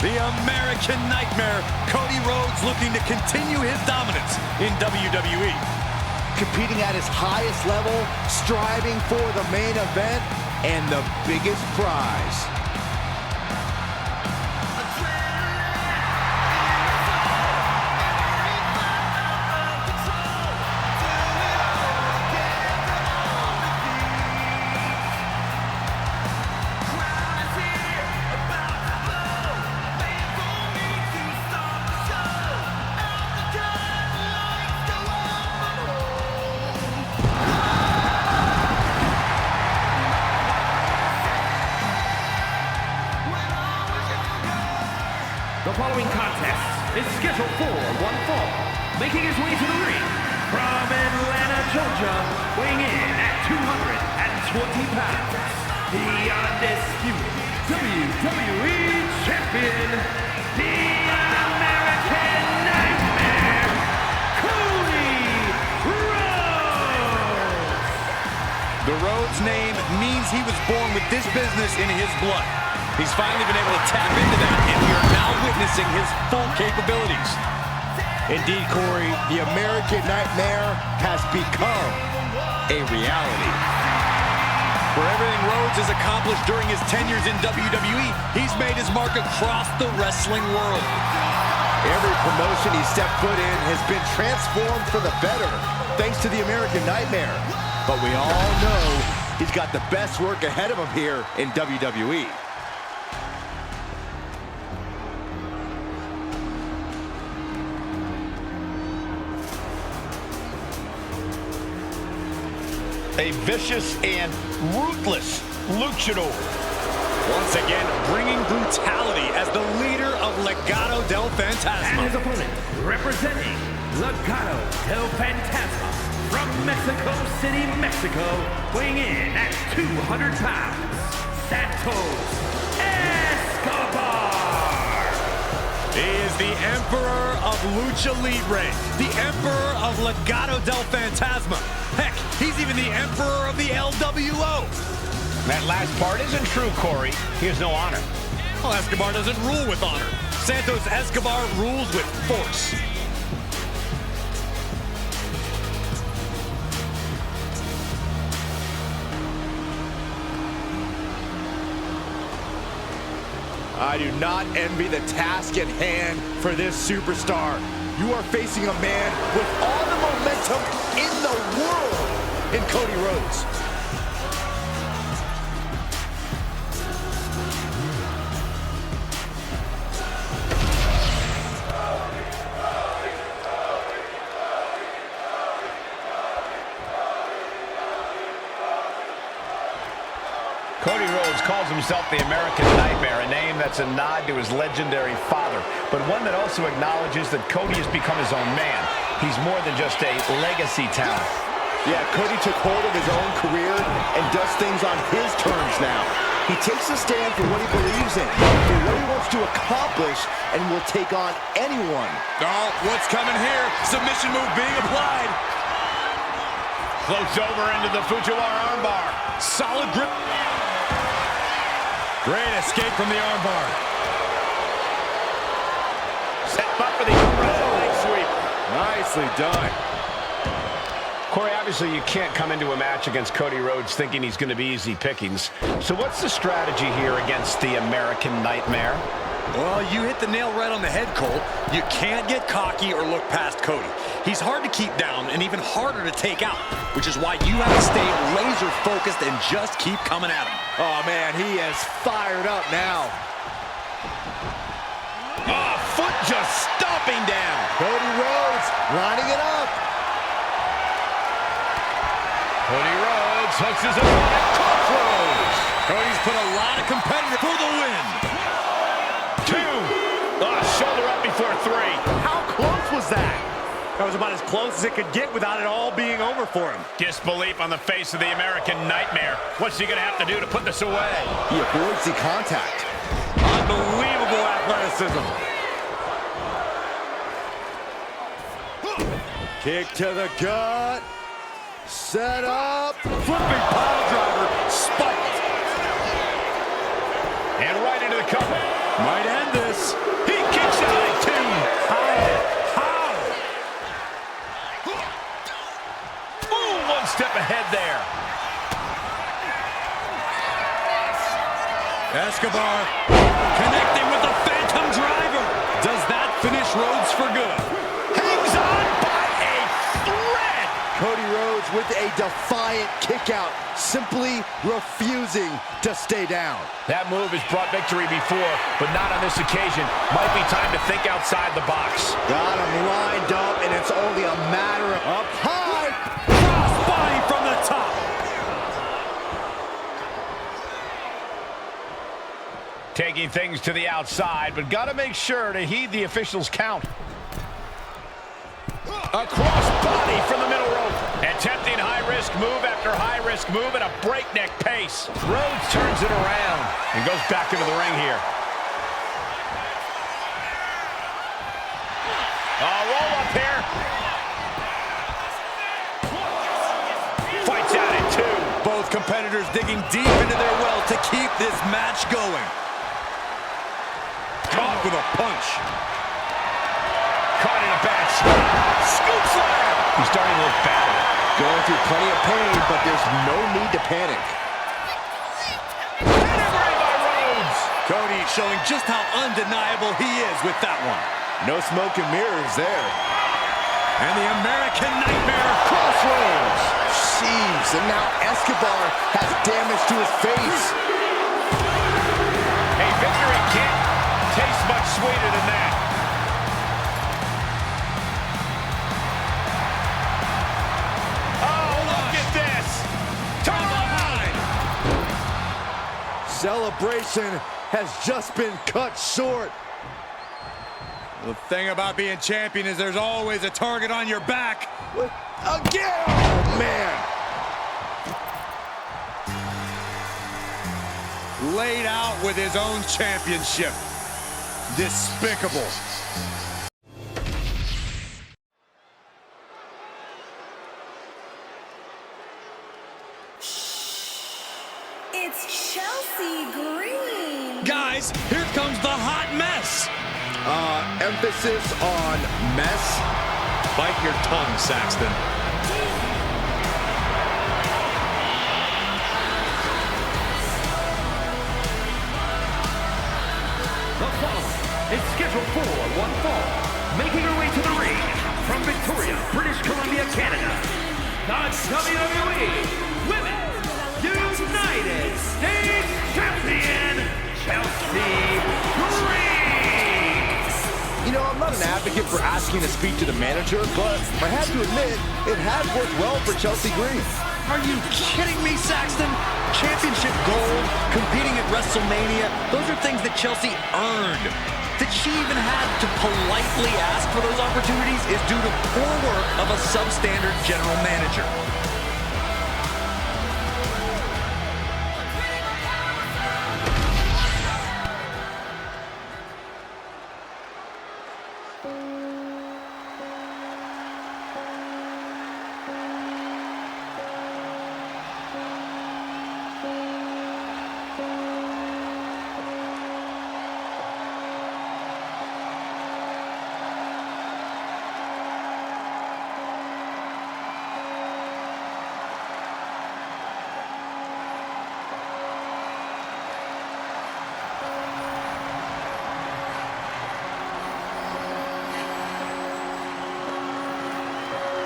The American Nightmare, Cody Rhodes, looking to continue his dominance in WWE. Competing at his highest level, striving for the main event and the biggest prize. The following contest is scheduled for one fall. Making his way to the ring from Atlanta, Georgia, weighing in at 220 pounds, the Undisputed WWE Champion, the American Nightmare, Cody Rhodes! The Rhodes name means he was born with this business in his blood. He's finally been able to tap into that, and we are now witnessing his full capabilities. Indeed, Corey, the American Nightmare has become a reality. For everything Rhodes has accomplished during his tenures in WWE, he's made his mark across the wrestling world. Every promotion he stepped foot in has been transformed for the better, thanks to the American Nightmare. But we all know he's got the best work ahead of him here in WWE. A vicious and ruthless luchador. Once again, bringing brutality as the leader of Legado del Fantasma. And his opponent, representing Legado del Fantasma from Mexico City, Mexico, weighing in at 200 pounds, Santos Escobar. He is the Emperor of Lucha Libre, the Emperor of Legado del Fantasma. Heck, he's even the Emperor of the LWO. That last part isn't true, Corey. He has no honor. Well, Escobar doesn't rule with honor. Santos Escobar rules with force. I do not envy the task at hand for this superstar. You are facing a man with all the momentum in the world in Cody Rhodes. Cody Rhodes calls himself the American Nightmare, a name that's a nod to his legendary father, but one that also acknowledges that Cody has become his own man. He's more than just a legacy talent. Yeah, Cody took hold of his own career and does things on his terms now. He takes a stand for what he believes in, for what he wants to accomplish, and will take on anyone. Oh, what's coming here? Submission move being applied. Floats over into the Fujiwara armbar. Solid grip. Great escape from the armbar. Set up for the leg sweep. Nicely done. Corey, obviously you can't come into a match against Cody Rhodes thinking he's going to be easy pickings. So what's the strategy here against the American Nightmare? Well, you hit the nail right on the head, Cole. You can't get cocky or look past Cody. He's hard to keep down and even harder to take out, which is why you have to stay laser focused and just keep coming at him. Oh, man, he is fired up now. Oh, foot just stomping down. Cody Rhodes lining it up. Cody Rhodes hooks his opponent. Crossroads. Cody's put a lot of competitive for the win. 2. Shoulder up before 3. How close was that? That was about as close as it could get without it all being over for him. Disbelief on the face of the American Nightmare. What's he going to have to do to put this away? He avoids the contact. Unbelievable athleticism. Kick to the gut. Set up. Flipping pile driver. Spiked. right into the cover. Might end this. He kicks out at 2. How? Ooh, one step ahead there. Escobar connecting with the Phantom Driver. Does that finish Rhodes for good? Hangs on by a thread. Cody Rhodes with a defiant kick out, simply refusing to stay down. That move has brought victory before, but not on this occasion. Might be time to think outside the box. Got him lined up, and it's only a matter of up high. Crossbody from the top. Taking things to the outside, but got to make sure to heed the officials' count. A crossbody from the middle rope. Attempting high-risk move after high-risk move at a breakneck pace. Rhodes turns it around and goes back into the ring here. Roll up here. Fights out at 2. Both competitors digging deep into their well to keep this match going. Caught with a punch. Caught in a bad spot. Scoop slam. He's starting to look battered. Going through plenty of pain, but there's no need to panic. Pedigree by Rhodes. Cody showing just how undeniable he is with that one. No smoke and mirrors there. And the American Nightmare Crossroads. Jeez, and now Escobar has damage to his face. A victory can't taste much sweeter than that. Oh, look at this. Turn behind. Celebration has just been cut short. The thing about being champion is there's always a target on your back. Again! Oh, man. Laid out with his own championship. Despicable. It's Chelsea Green. Guys, here comes the hot mess. Emphasis on mess. Bite your tongue, Saxton. The following is scheduled for one fall. Making her way to the ring from Victoria, British Columbia, Canada. The WWE Women's United States Champion, Chelsea Green. You know, I'm not an advocate for asking to speak to the manager, but I have to admit, it has worked well for Chelsea Green. Are you kidding me, Saxton? Championship gold, competing at WrestleMania, those are things that Chelsea earned. That she even had to politely ask for those opportunities is due to poor work of a substandard general manager.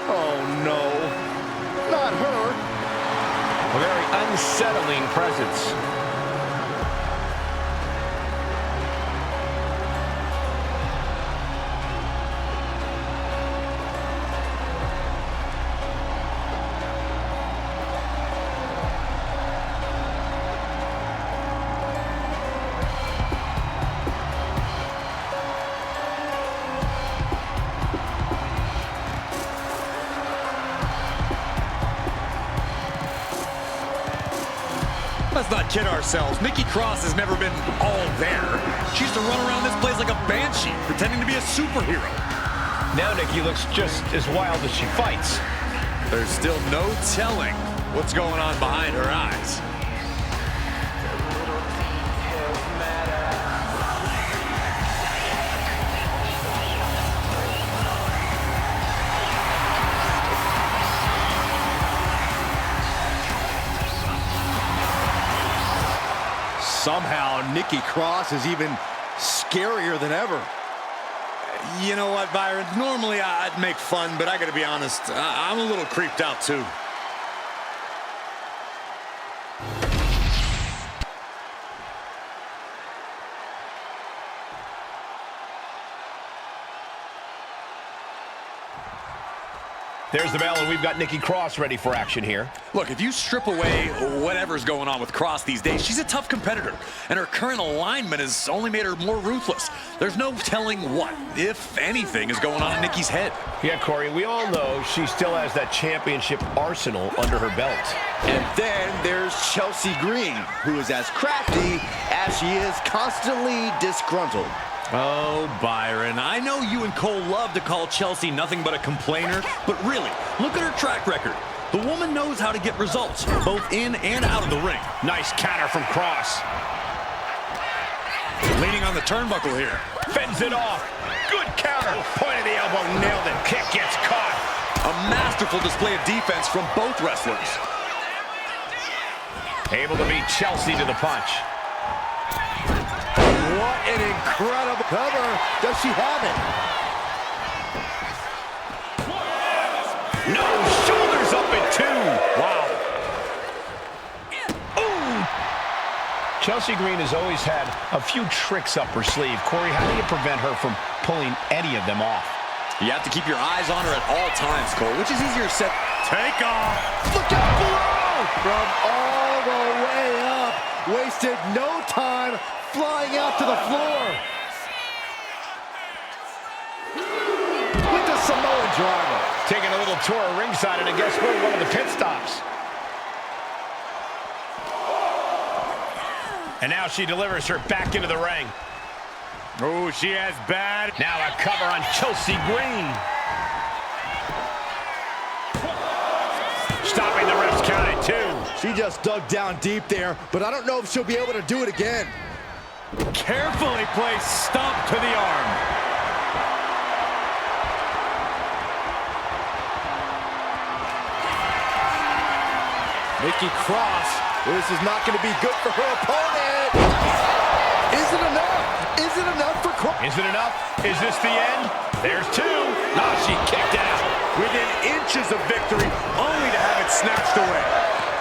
Oh, no. Not her. A very unsettling presence. Let's not kid ourselves. Nikki Cross has never been all there. She used to run around this place like a banshee, pretending to be a superhero. Now Nikki looks just as wild as she fights. There's still no telling what's going on behind her eyes. Somehow, Nikki Cross is even scarier than ever. You know what, Byron? Normally I'd make fun, but I gotta be honest, I'm a little creeped out too. There's the bell, and we've got Nikki Cross ready for action here. Look, if you strip away whatever's going on with Cross these days, she's a tough competitor, and her current alignment has only made her more ruthless. There's no telling what, if anything, is going on in Nikki's head. Yeah, Corey, we all know she still has that championship arsenal under her belt. And then there's Chelsea Green, who is as crafty as she is constantly disgruntled. Oh, Byron, I know you and Cole love to call Chelsea nothing but a complainer, but really, look at her track record. The woman knows how to get results, both in and out of the ring. Nice counter from Cross. Leaning on the turnbuckle here. Fends it off. Good counter. Point of the elbow, nailed it. Kick gets caught. A masterful display of defense from both wrestlers. Able to beat Chelsea to the punch. What an incredible cover. Does she have it? No, shoulders up at 2. Wow. Ooh. Chelsea Green has always had a few tricks up her sleeve. Corey, how do you prevent her from pulling any of them off? You have to keep your eyes on her at all times, Cole, which is easier said. Take off. Look out below! From all the way up. Wasted no time. Flying out to the floor. With the Samoan driver. Taking a little tour of ringside, and I guess we're one of the pit stops. And now she delivers her back into the ring. Oh, she has bad. Now a cover on Chelsea Green. Stopping the ref's count at 2. She just dug down deep there, but I don't know if she'll be able to do it again. Carefully placed stomp to the arm. Nikki Cross. This is not going to be good for her opponent. Is it enough? Is it enough for Cross? Is it enough? Is this the end? There's 2. No, she kicked out. Within inches of victory, only to have it snatched away.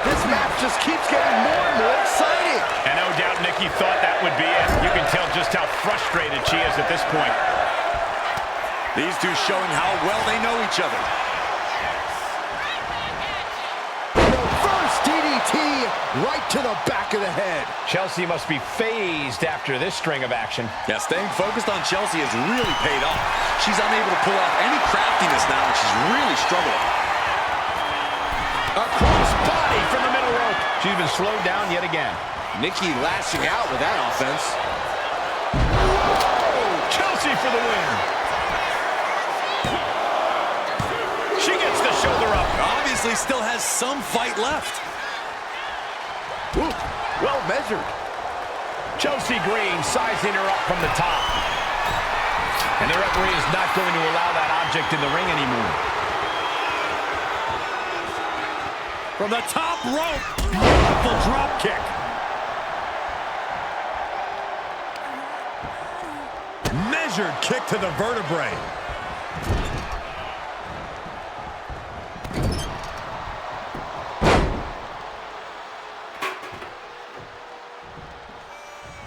This match just keeps getting more and more exciting. And no doubt Nikki thought that would be it. You can tell just how frustrated she is at this point. These two showing how well they know each other. Reverse DDT right to the back of the head. Chelsea must be phased after this string of action. Yeah, staying focused on Chelsea has really paid off. She's unable to pull off any craftiness now, and she's really struggling. A cross body from the middle rope. She's been slowed down yet again. Nikki lashing out with that offense. Whoa! Chelsea for the win. She gets the shoulder up. Obviously still has some fight left. Ooh, well measured. Chelsea Green sizing her up from the top. And the referee is not going to allow that object in the ring anymore. From the top rope, beautiful drop kick. Measured kick to the vertebrae.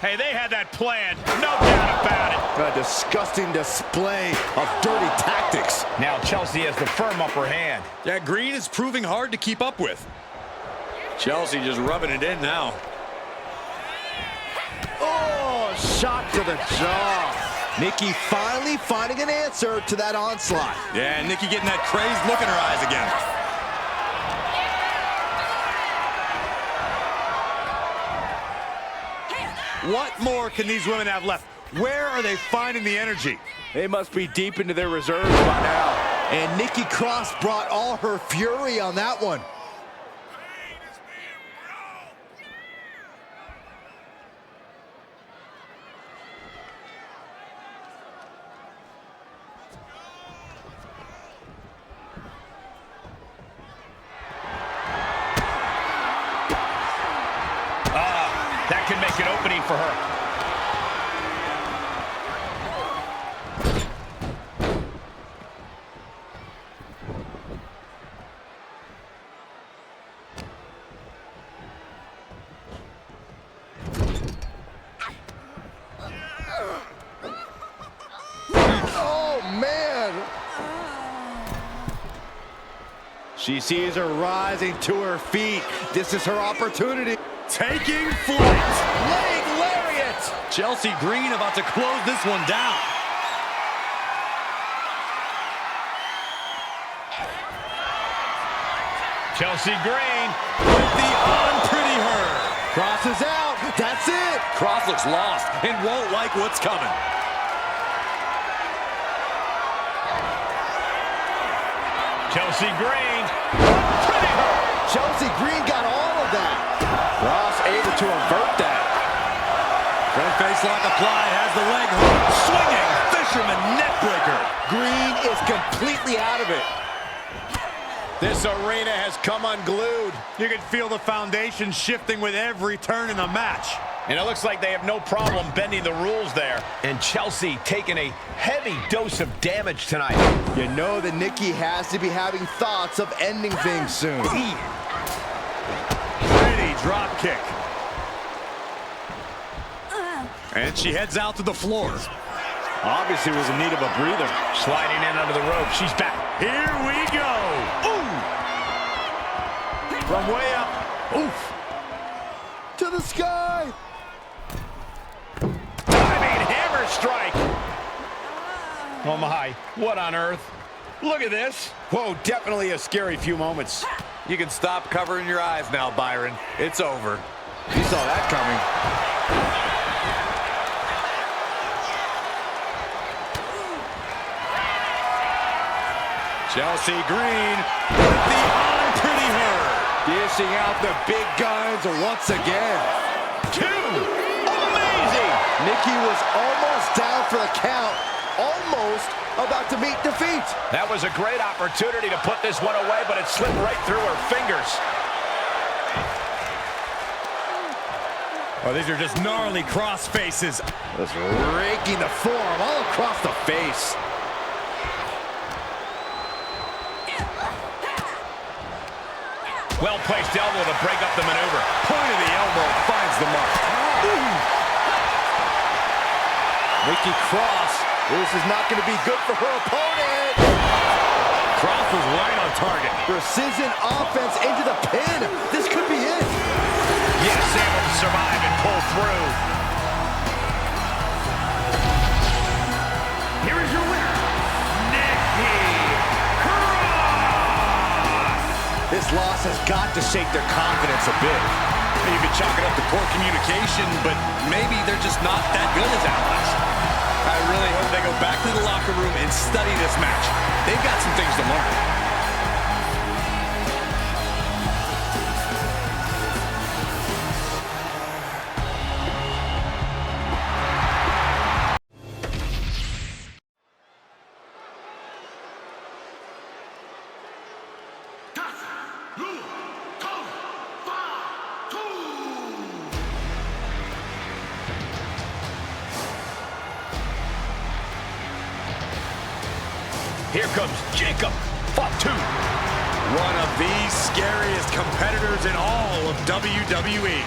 Hey, they had that planned, no doubt about it. A disgusting display of dirty tactics. Now Chelsea has the firm upper hand. Yeah, Green is proving hard to keep up with. Chelsea just rubbing it in now. Oh, shot to the jaw. Nikki finally finding an answer to that onslaught. Yeah, Nikki getting that crazed look in her eyes again. What more can these women have left? Where are they finding the energy? They must be deep into their reserves by now. And Nikki Cross brought all her fury on that one. That can make an opening for her. Oh, man! She sees her rising to her feet. This is her opportunity. Taking flight. Leg lariat. Chelsea Green about to close this one down. Chelsea Green With the unpretty her. Cross is out. That's it. Cross looks lost and won't like what's coming. Chelsea Green. Pretty her. Chelsea Green got all of that. Cross able to avert that. Front face lock applied, has the leg hook. Swinging, fisherman neck breaker. Green is completely out of it. This arena has come unglued. You can feel the foundation shifting with every turn in the match. And it looks like they have no problem bending the rules there. And Chelsea taking a heavy dose of damage tonight. You know that Nikki has to be having thoughts of ending things soon. Pretty drop kick. And she heads out to the floor. Obviously was in need of a breather. Sliding in under the rope. She's back. Here we go. Ooh. From way up. Oof. To the sky. Diving hammer strike. Oh my, what on earth? Look at this. Whoa, definitely a scary few moments. You can stop covering your eyes now, Byron. It's over. You saw that coming. Chelsea Green with the unpretty her. Dishing out the big guns once again. Two. Amazing. Nikki was almost down for the count. Almost about to meet defeat. That was a great opportunity to put this one away, but it slipped right through her fingers. Oh, these are just gnarly cross faces. Just raking the forearm all across the face. Well-placed elbow to break up the maneuver. Point of the elbow finds the mark. Nikki Cross. This is not going to be good for her opponent. Cross was right on target. Precision offense into the pin. This could be it. Yes, able to survive and pull through. Here is your winner, Nikki Cross. This loss has got to shake their confidence a bit. You could chalk it up to poor communication, but maybe they're just not that good as allies. I really hope they go back to the locker room and study this match. They've got some things to learn. Here comes Jacob Fatu. One of the scariest competitors in all of WWE.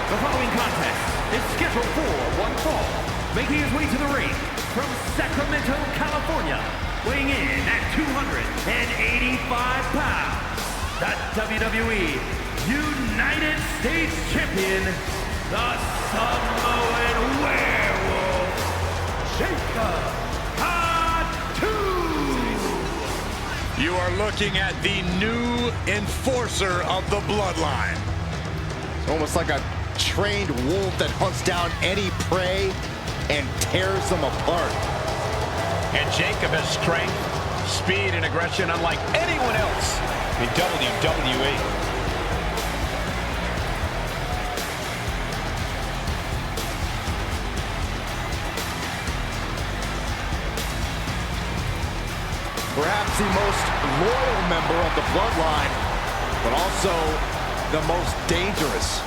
The following contest is scheduled for one fall. Making his way to the ring from Sacramento, California, weighing in at 285 pounds, the WWE United States Champion, the Samoan Werewolf, Jacob Fatu. You are looking at the new enforcer of the bloodline. Almost like a trained wolf that hunts down any prey and tears them apart. And Jacob has strength, speed, and aggression unlike anyone else in WWE. perhaps the most loyal member of the bloodline, but also the most dangerous.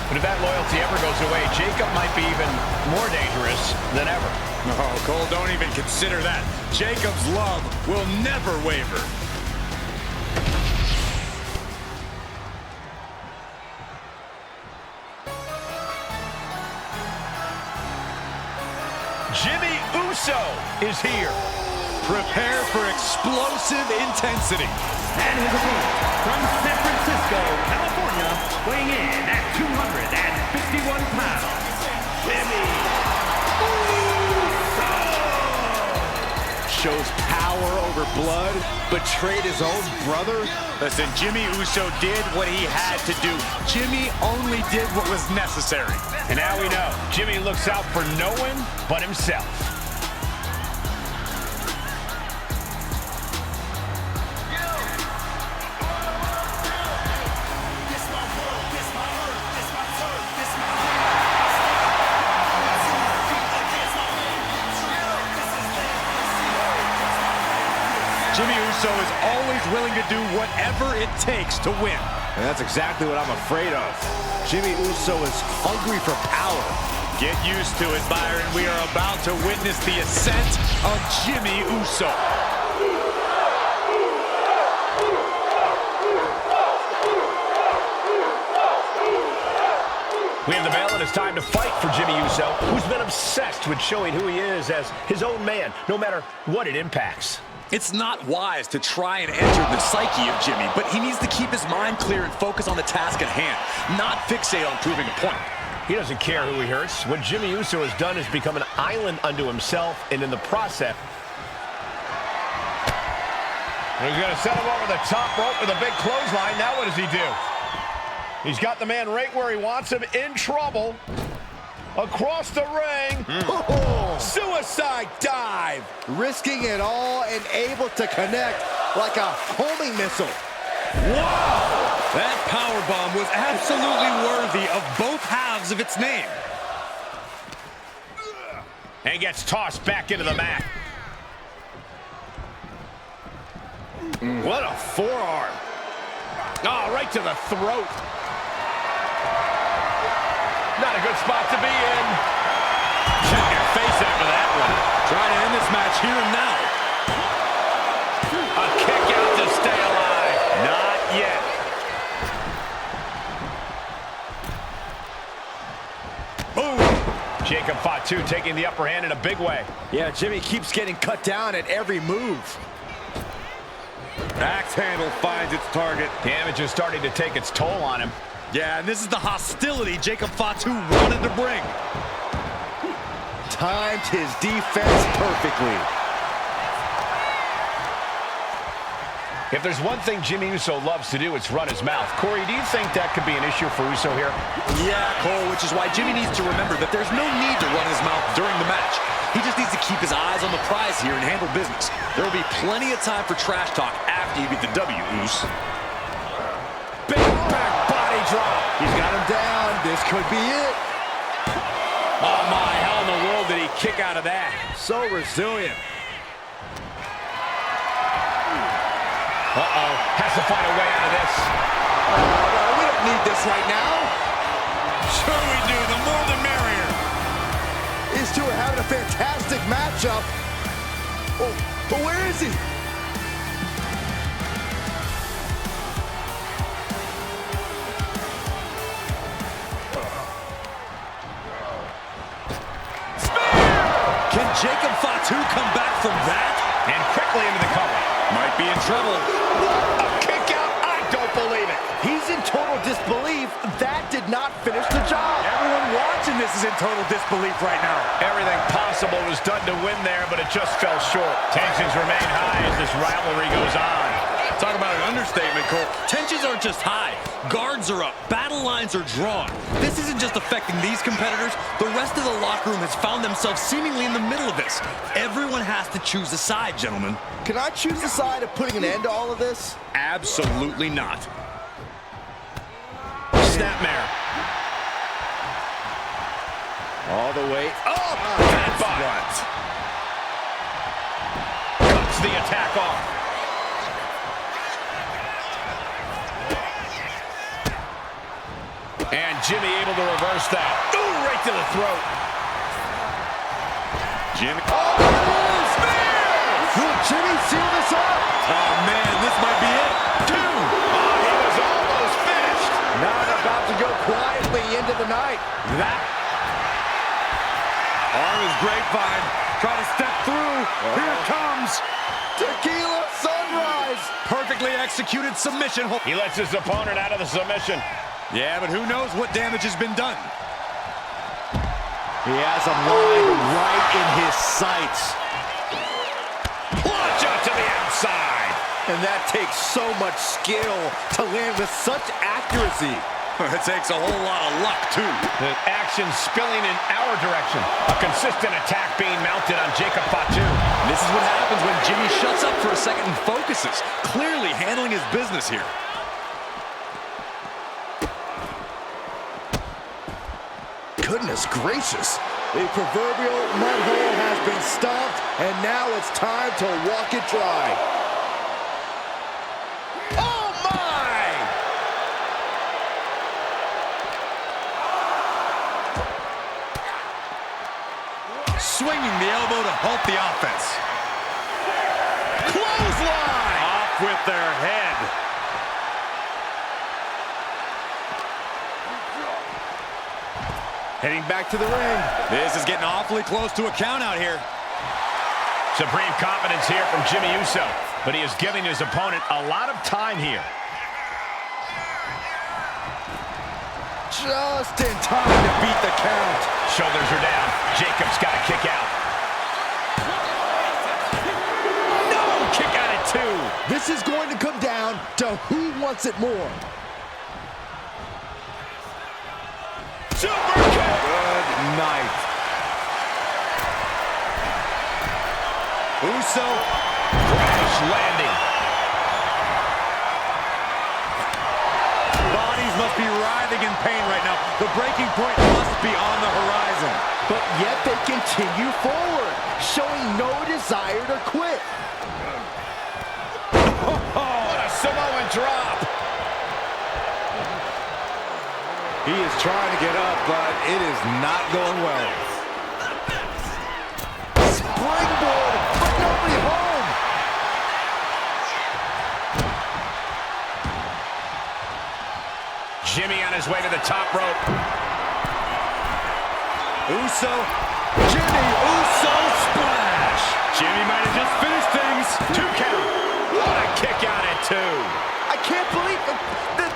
But if that loyalty ever goes away, Jacob might be even more dangerous than ever. Oh, Cole, don't even consider that. Jacob's love will never waver. Jimmy Uso is here. Prepare for explosive intensity. And his opponent from San Francisco, California, weighing in at 251 pounds, Jimmy Uso. Shows power over blood, betrayed his own brother. Listen, Jimmy Uso did what he had to do. Jimmy only did what was necessary. And now we know, Jimmy looks out for no one but himself. Jimmy Uso is always willing to do whatever it takes to win. And that's exactly what I'm afraid of. Jimmy Uso is hungry for power. Get used to it, Byron. We are about to witness the ascent of Jimmy Uso. We have the bell, and it's time to fight for Jimmy Uso, who's been obsessed with showing who he is as his own man, no matter what it impacts. It's not wise to try and enter the psyche of Jimmy, but he needs to keep his mind clear and focus on the task at hand, not fixate on proving a point. He doesn't care who he hurts. What Jimmy Uso has done is become an island unto himself, and in the process, he's going to set him over the top rope with a big clothesline. Now what does he do? He's got the man right where he wants him, in trouble. Across the ring. Suicide dive. Risking it all and able to connect like a homing missile. Wow! That powerbomb was absolutely worthy of both halves of its name. And gets tossed back into the mat. What a forearm. Oh, right to the throat. Not a good spot to be in. Check your face after that one. Trying to end this match here and now. A kick out to stay alive. Not yet. Boom. Jacob Fatu taking the upper hand in a big way. Yeah, Jimmy keeps getting cut down at every move. Axe handle finds its target. Damage is starting to take its toll on him. Yeah, and this is the hostility Jacob Fatu wanted to bring. Timed his defense perfectly. If there's one thing Jimmy Uso loves to do, it's run his mouth. Corey, do you think that could be an issue for Uso here? Yeah, Cole, which is why Jimmy needs to remember that there's no need to run his mouth during the match. He just needs to keep his eyes on the prize here and handle business. There will be plenty of time for trash talk after you get the W, Uso. Big back body drop. He's got him down. This could be it. Oh my, how in the world did he kick out of that? So resilient. Uh-oh. Has to find a way out of this. We don't need this right now. Sure we do. The more the merrier. These two are having a fantastic matchup. Oh, but where is he? Can Jacob Fatu come back from that? And quickly into the cover. Might be in trouble. A kick out. I don't believe it. He's in total disbelief. That did not finish the job. Everyone watching this is in total disbelief right now. Everything possible was done to win there, but it just fell short. Tensions remain high as this rivalry goes on. Talk about an understatement, Cole. Tensions aren't just high. Guards are up. Battle lines are drawn. This isn't just affecting these competitors. The rest of the locker room has found themselves seemingly in the middle of this. Everyone has to choose a side, gentlemen. Can I choose the side of putting an end to all of this? Absolutely not. Snapmare. All the way up. That's what. Cuts the attack off. And Jimmy able to reverse that. Ooh, right to the throat. Jimmy. Oh, there it is! Will Jimmy seal this up? Oh, man, this might be it. 2. Oh, he was almost finished. Not about to go quietly into the night. That arm is grapevine. Trying to step through. Here it comes. Tequila sunrise. Perfectly executed submission. He lets his opponent out of the submission. Yeah, but who knows what damage has been done. He has him lined right in his sights. Launch out to the outside. And that takes so much skill to land with such accuracy. It takes a whole lot of luck, too. The action spilling in our direction. A consistent attack being mounted on Jacob Fatu. This is what happens when Jimmy shuts up for a second and focuses. Clearly handling his business here. Goodness gracious. The proverbial mud hole has been stomped, and now it's time to walk it dry. Oh, my! Swinging the elbow to halt the offense. Clothesline! Off with their head. Heading back to the ring. This is getting awfully close to a count out here. Supreme confidence here from Jimmy Uso, but he is giving his opponent a lot of time here. Just in time to beat the count. Shoulders are down. Jacob's got to kick out. No! Kick out at 2. This is going to come down to who wants it more. Super kick! Good night. Uso. Crash landing. Bodies must be writhing in pain right now. The breaking point must be on the horizon. But yet they continue forward, showing no desire to quit. What a Samoan drop. He is trying to get up, but it is not going well. Springboard, but nobody home. Jimmy on his way to the top rope. Uso. Jimmy Uso splash. Jimmy might have just finished things. 2 count. What a kick out at 2. I can't believe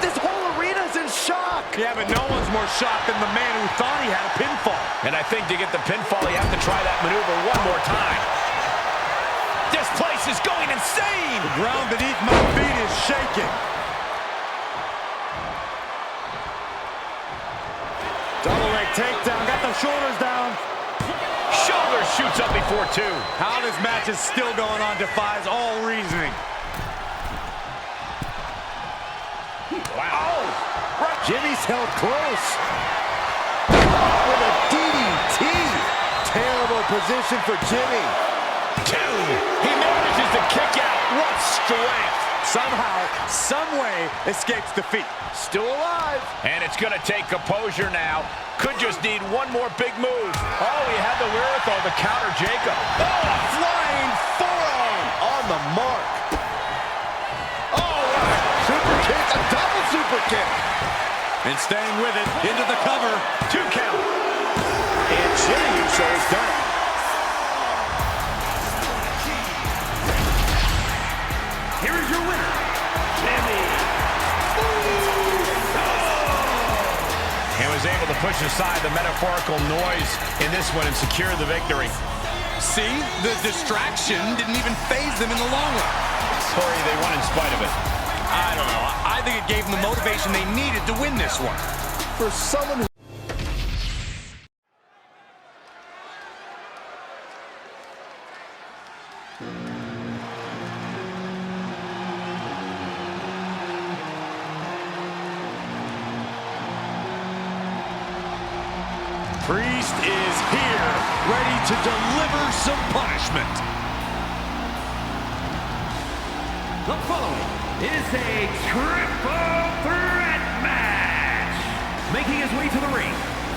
this whole arena is in shock. Yeah, but no one's more shocked than the man who thought he had a pinfall. And I think to get the pinfall, you have to try that maneuver one more time. This place is going insane. The ground beneath my feet is shaking. Double leg takedown, got the shoulders down. Shoulder shoots up before 2. How this match is still going on defies all reasoning. Wow. Jimmy's held close. With a DDT. Terrible position for Jimmy. 2. He manages to kick out. What strength. Somehow, someway, escapes defeat. Still alive. And it's going to take composure now. Could just need one more big move. Oh, he had the wherewithal to counter Jacob. Oh, a flying forearm on the mark. Oh, super kick, a double super kick. And staying with it, into the cover. 2 count. And Jimmy Uso is done. Here is your winner, Jimmy Uso. And was able to push aside the metaphorical noise in this one and secure the victory. See, the distraction didn't even faze them in the long run. Corey, they won in spite of it. I don't know. I think it gave them the motivation they needed to win this one. For someone who... Priest is here, ready to deliver some punishment. The following is a triple threat match. Making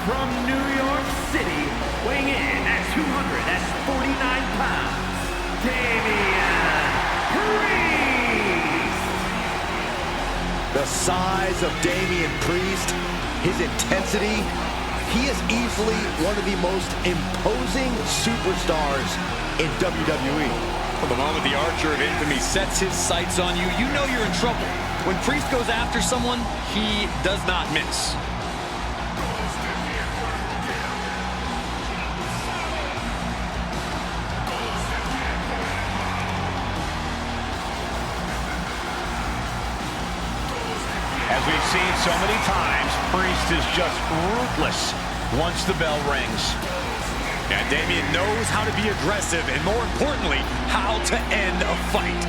from New York City, weighing in at 249 pounds, Damian Priest. The size of Damian Priest, his intensity, he is easily one of the most imposing superstars in WWE. From the moment the Archer of Infamy sets his sights on you, you know you're in trouble. When Priest goes after someone, he does not miss. As we've seen so many times, Priest is just ruthless once the bell rings. Yeah, Damian knows how to be aggressive and, more importantly, how to end a fight.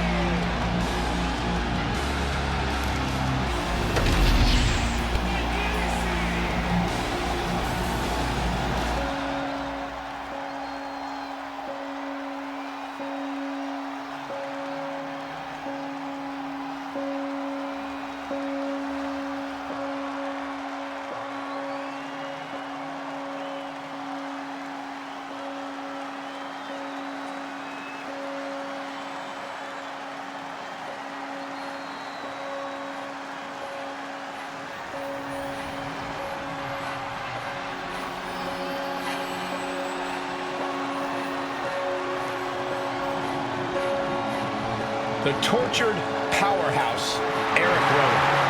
The tortured powerhouse, Eric Rowan.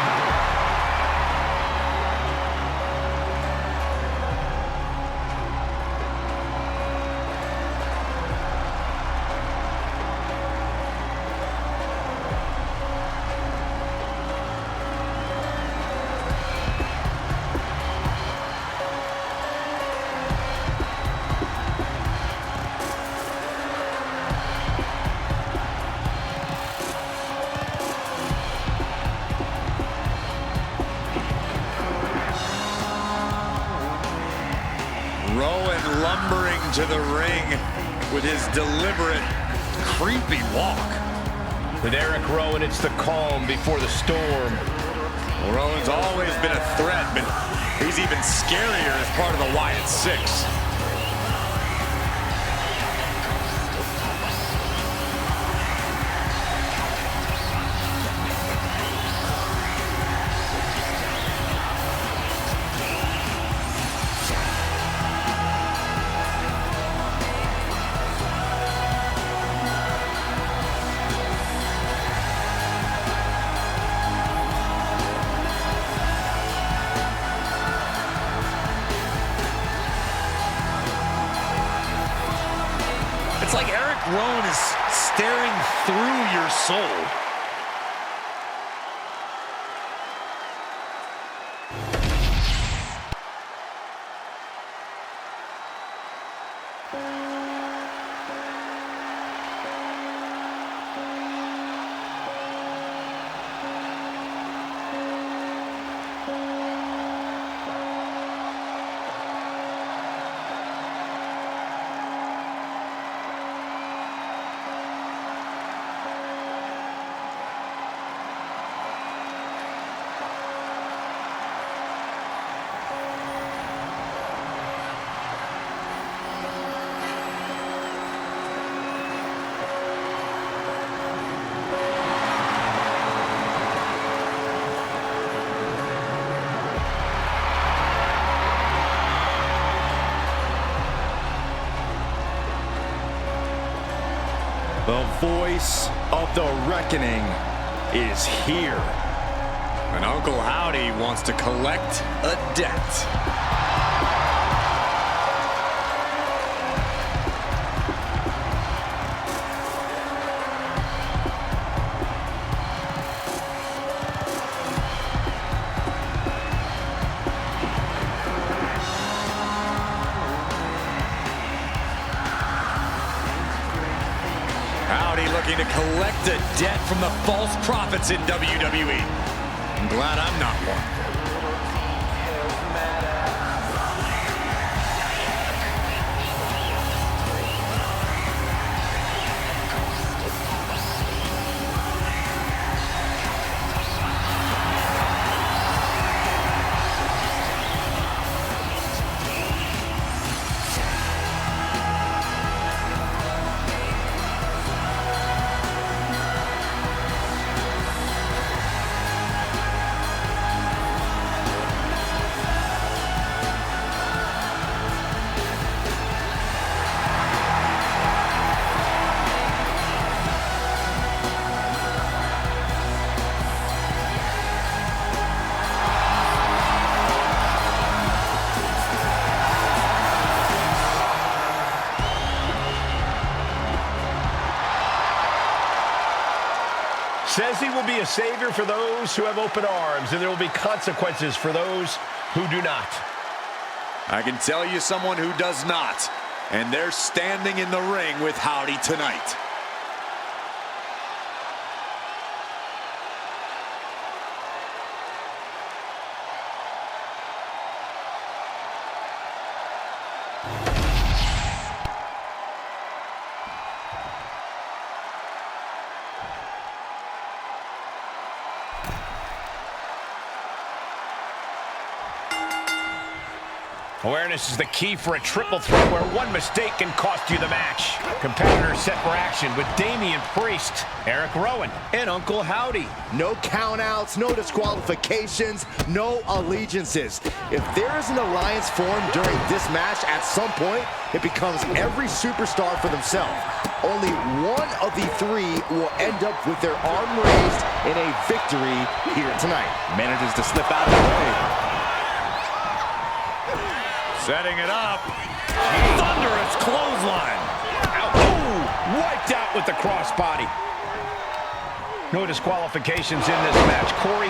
Rowan lumbering to the ring with his deliberate, creepy walk. With Eric Rowan, it's the calm before the storm. Well, Rowan's always been a threat, but he's even scarier as part of the Wyatt Six. It's like Eric Rowan is staring through your soul. The voice of the reckoning is here. And Uncle Howdy wants to collect a debt. Howdy looking to collect a debt from the false prophets in WWE. I'm glad I'm not one. Says he will be a savior for those who have open arms, and there will be consequences for those who do not. I can tell you someone who does not, and they're standing in the ring with Howdy tonight. Awareness is the key for a triple threat where one mistake can cost you the match. Competitors set for action with Damian Priest, Eric Rowan, and Uncle Howdy. No countouts, no disqualifications, no allegiances. If there is an alliance formed during this match, at some point, it becomes every superstar for themselves. Only one of the three will end up with their arm raised in a victory here tonight. Manages to slip out of the way. Setting it up. Thunderous clothesline. Ooh, wiped out with the crossbody. No disqualifications in this match. Corey,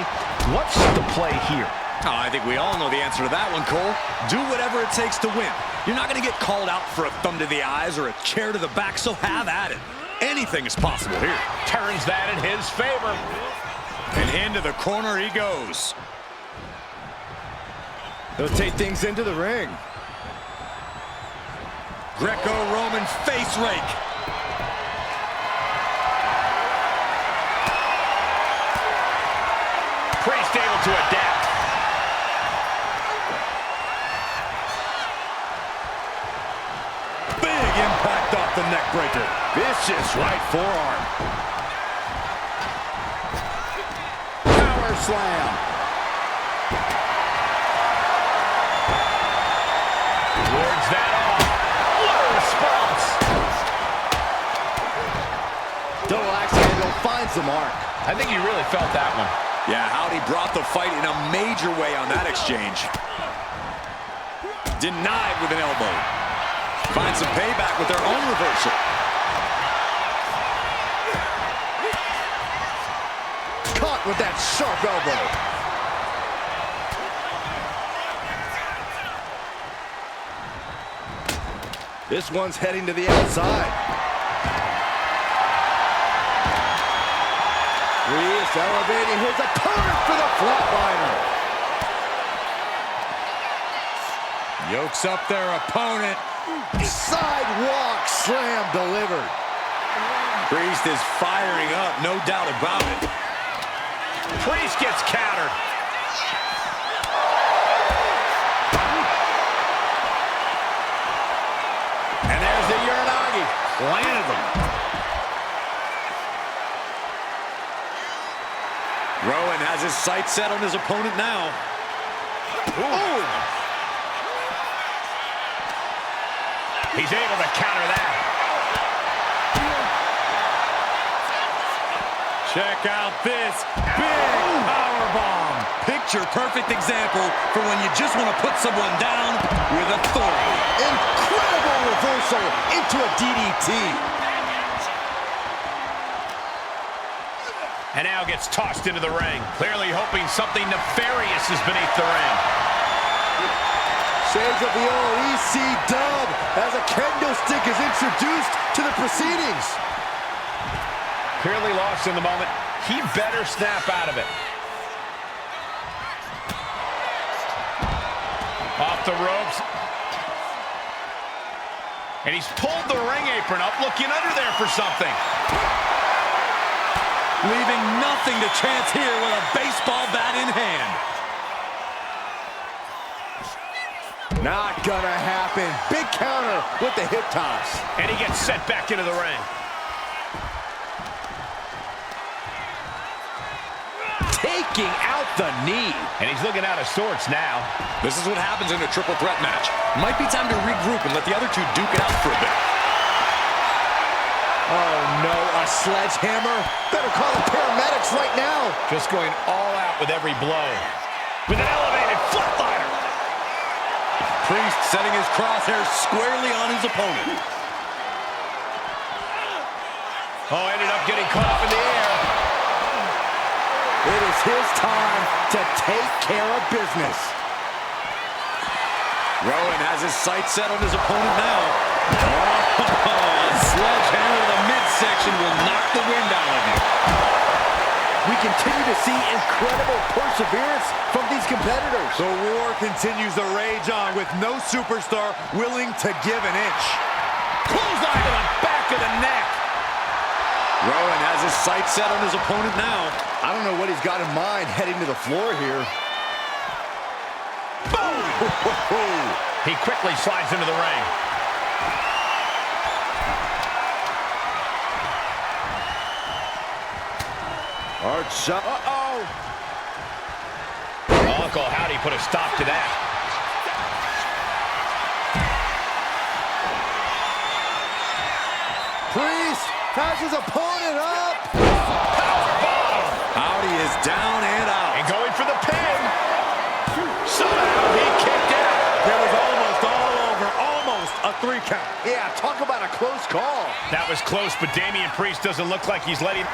what's the play here? Oh, I think we all know the answer to that one, Cole. Do whatever it takes to win. You're not going to get called out for a thumb to the eyes or a chair to the back, so have at it. Anything is possible here. Turns that in his favor. And into the corner he goes. They'll take things into the ring. Greco-Roman face rake. Priest able to adapt. Big impact off the neck breaker. Vicious right forearm. Power slam. Wards that off. What a response. Double axe handle finds the mark. I think you really felt that one. Yeah, Howdy brought the fight in a major way on that exchange. Denied with an elbow. Finds some payback with their own reversal. Caught with that sharp elbow. This one's heading to the outside. Priest elevating his opponent for the flatliner. Yokes up their opponent. Sidewalk slam delivered. Priest is firing up, no doubt about it. Priest gets countered. And there's the Uranagi. Landed them. Rowan has his sights set on his opponent now. Ooh. He's able to counter that. Check out this big powerbomb. Picture-perfect example for when you just want to put someone down with authority. Incredible reversal into a DDT. And now gets tossed into the ring, clearly hoping something nefarious is beneath the ring. Shades of the old EC dub as a kendo stick is introduced to the proceedings. Clearly lost in the moment. He better snap out of it. Off the ropes. And he's pulled the ring apron up, looking under there for something. Leaving nothing to chance here with a baseball bat in hand. Not gonna happen. Big counter with the hip toss. And he gets sent back into the ring. Taking out the knee. And he's looking out of sorts now. This is what happens in a triple threat match. Might be time to regroup and let the other two duke it out for a bit. Oh no, a sledgehammer? Better call the paramedics right now. Just going all out with every blow. With an elevated flatliner. Priest setting his crosshairs squarely on his opponent. Oh, ended up getting caught up in the air. It is his time to take care of business. Rowan has his sights set on his opponent now. Oh, a sledgehammer to the midsection will knock the wind out of you. We continue to see incredible perseverance from these competitors. The war continues to rage on with no superstar willing to give an inch. Clothesline to the back of the neck. Rowan has his sights set on his opponent now. I don't know what he's got in mind heading to the floor here. Boom! He quickly slides into the ring. Hard shot. Uh-oh! Uncle Howdy put a stop to that. Priest has his opponent up. Powerbomb! Howdy is down and out. And going for the pin. Somehow he kicked out. It was almost all over, almost a 3 count. Yeah, talk about a close call. That was close, but Damian Priest doesn't look like he's letting...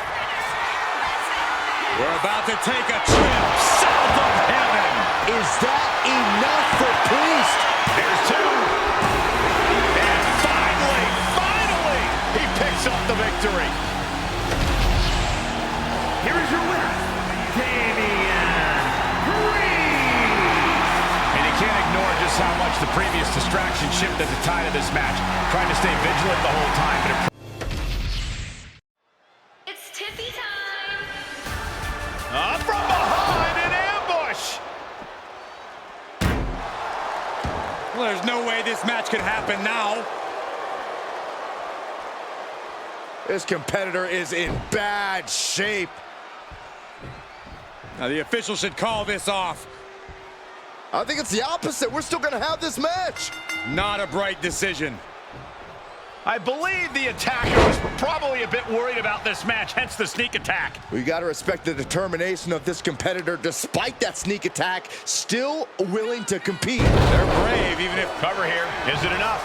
We're about to take a trip south of heaven. Is that enough for Priest? There's two. And finally, he picks up the victory. Here is your winner, Damian Priest. And you can't ignore just how much the previous distraction shifted the tide of this match. Trying to stay vigilant the whole time, but it... It's Tiffy time. From behind, an ambush! Well, there's no way this match could happen now. This competitor is in bad shape. Now the official should call this off. I think it's the opposite. We're still going to have this match. Not a bright decision. I believe the attacker was probably a bit worried about this match, hence the sneak attack. We got to respect the determination of this competitor, despite that sneak attack, still willing to compete. They're brave, even if... Cover here. Is it enough?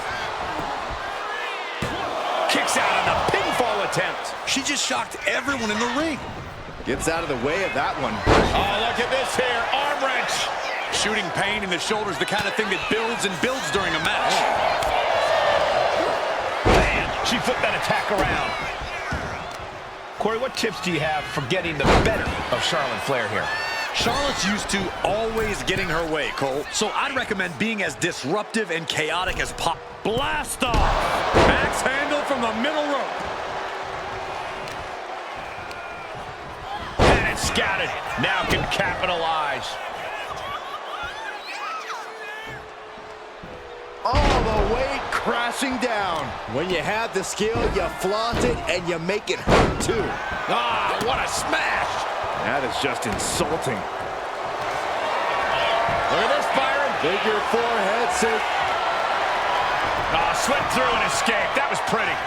Kicks out on the pinfall attempt. She just shocked everyone in the ring. Gets out of the way of that one. Oh, look at this here. Arm wrench. Shooting pain in the shoulder is the kind of thing that builds and builds during a match. Man, she flipped that attack around. Corey, what tips do you have for getting the better of Charlotte Flair here? Charlotte's used to always getting her way, Cole. So I'd recommend being as disruptive and chaotic as possible. Blast off! Axe handle from the middle rope. And it's scouted. Now can capitalize. All the way crashing down. When you have the skill, you flaunt it and you make it hurt too. Ah, what a smash! That is just insulting. Look at this, Byron. Figure 4 head sink. Ah, slipped through and escaped. That was pretty.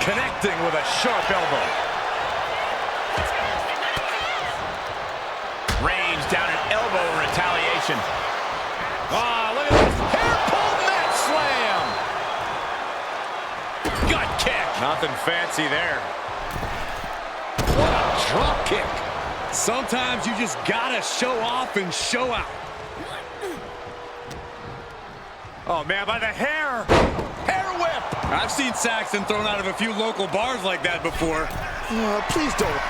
Connecting with a sharp elbow. Range down an elbow in retaliation. Ah, look at this. Hair pull mat slam. Gut kick. Nothing fancy there. What a drop kick. Sometimes you just gotta show off and show out. Oh man, by the hair. Hair whip. I've seen Saxton thrown out of a few local bars like that before. Please don't.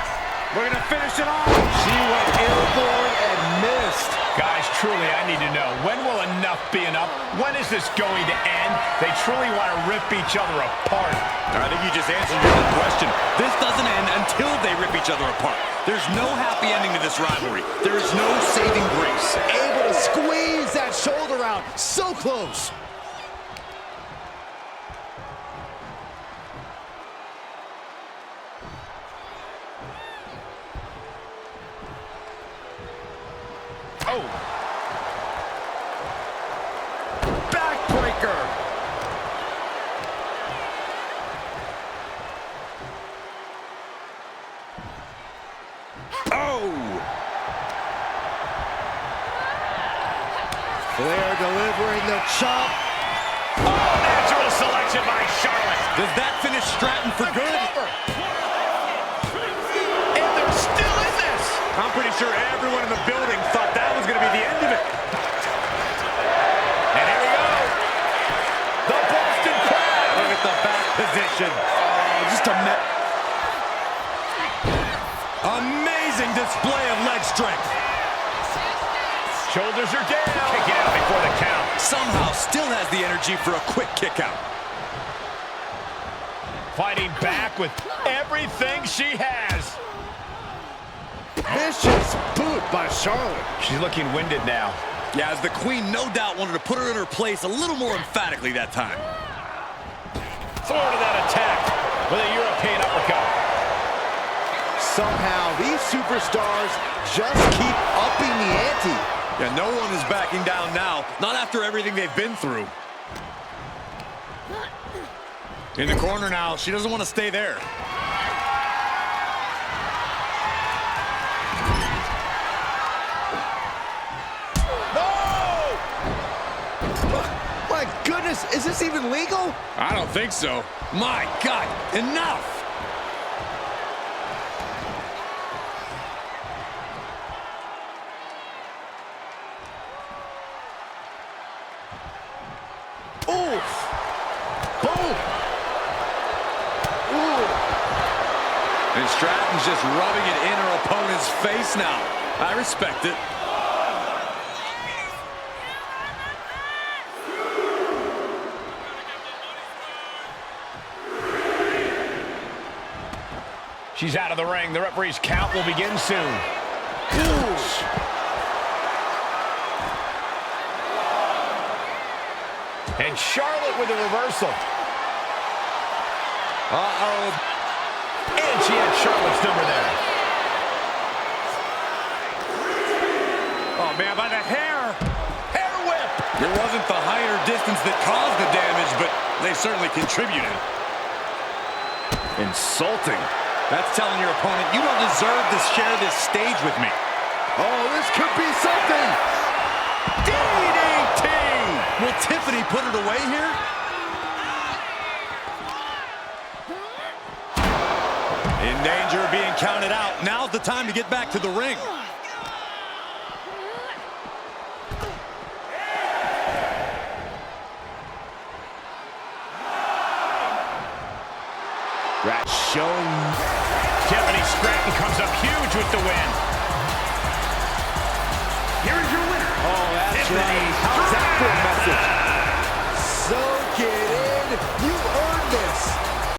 We're gonna finish it off. She went airborne and missed. Guys, truly, I need to know, when will enough be enough? When is this going to end? They truly want to rip each other apart. I think you just answered your own question. This doesn't end until they rip each other apart. There's no happy ending to this rivalry. There is no saving grace. Able to squeeze that shoulder out. So close. Oh. Backbreaker. Oh! Flair delivering the chop. Oh, natural selection by Charlotte. Does that finish Stratton for good? And they're still in this. I'm pretty sure everyone in the building thought that was going to be the end of it. And here we go. The Boston Crab. Look at the back position. Oh, just a amazing display of leg strength. Shoulders are down. Kick it out before the count. Somehow still has the energy for a quick kick out. Fighting back with everything she has. Vicious boot by Charlotte. She's looking winded now. Yeah, as the queen no doubt wanted to put her in her place a little more emphatically that time. Thwarted that attack with a European uppercut. Somehow these superstars just keep upping the ante. Yeah, no one is backing down now. Not after everything they've been through. In the corner now. She doesn't want to stay there. No! My goodness, is this even legal? I don't think so. My God, enough! And Stratton's just rubbing it in her opponent's face now. I respect it. She's out of the ring. The referee's count will begin soon. And Charlotte with a reversal. Uh-oh. And she had Charlotte's number there. Oh, man, by the hair. Hair whip. It wasn't the height or distance that caused the damage, but they certainly contributed. Insulting. That's telling your opponent, you don't deserve to share this stage with me. Oh, this could be something. DDT! Will Tiffany put it away here? In danger of being counted out. Now's the time to get back to the ring. Rat showing. Tiffany Stratton comes up huge with the win. Here is your winner. Oh, that's Tiffany right. How's that for a message? Soak it in. You